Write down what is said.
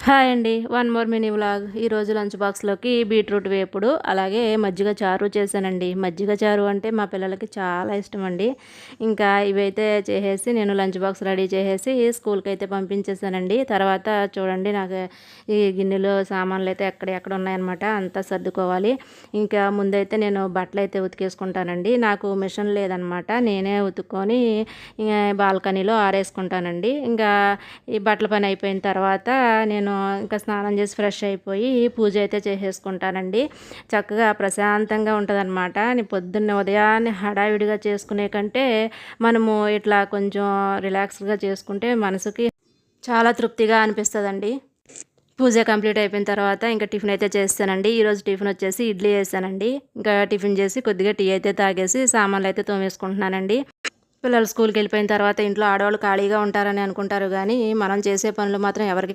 Hi అండి. One more mini vlog. ఈరోజు lunch బాక్స్‌లోకి బీట్రూట్ వేపుడు, అలాగే మజ్జిగ చారు చేశానండి. మజ్జిగ చారు అంటే మా పిల్లలకి చాలా ఇష్టమండి. ఇంకా ఇవైతే చేసేసి నేను లంచ్ బాక్స్ రెడీ చేసేసి స్కూల్‌కైతే పంపించేసానండి. తర్వాత చూడండి నాకు ఈ గిన్నెలు, సామాన్లయితే ఎక్కడెక్కడ ఉన్నాయన్నమాట. అంతా సర్దుకోవాలి. ఇంకా ముందైతే నేను బట్టలైతే ఉతికేసుకుంటానండి. నాకు మిషన్ లేదనమాట. నేనే ఉతుక్కొని బాల్కనీలో ఆరేసుకుంటానండి. ఇంకా ఈ బట్టల పని అయిపోయిన తర్వాత నేను ఇంకా స్నానం చేసి ఫ్రెష్ అయిపోయి పూజ అయితే చేసేసుకుంటానండి. చక్కగా ప్రశాంతంగా ఉంటుందన్నమాట. పొద్దున్నే ఉదయాన్నే హడావిడిగా చేసుకునే కంటే మనము ఇట్లా కొంచెం రిలాక్స్‌గా చేసుకుంటే మనసుకి చాలా తృప్తిగా అనిపిస్తదండి. పూజ కంప్లీట్ అయిపోయిన తర్వాత ఇంకా టిఫిన్ అయితే చేస్తానండి. ఈరోజు టిఫిన్ వచ్చేసి ఇడ్లీ చేశానండి. ఇంకా టిఫిన్ చేసి కొద్దిగా టీ అయితే తాగేసి సామాన్లు అయితే తోమేసుకుంటున్నానండి. పిల్లలు స్కూల్‌కి వెళ్ళిపోయిన తర్వాత ఇంట్లో ఆడవాళ్ళు ఖాళీగా ఉంటారని అనుకుంటారు గానీ, మనం చేసే పనులు మాత్రం ఎవరికీ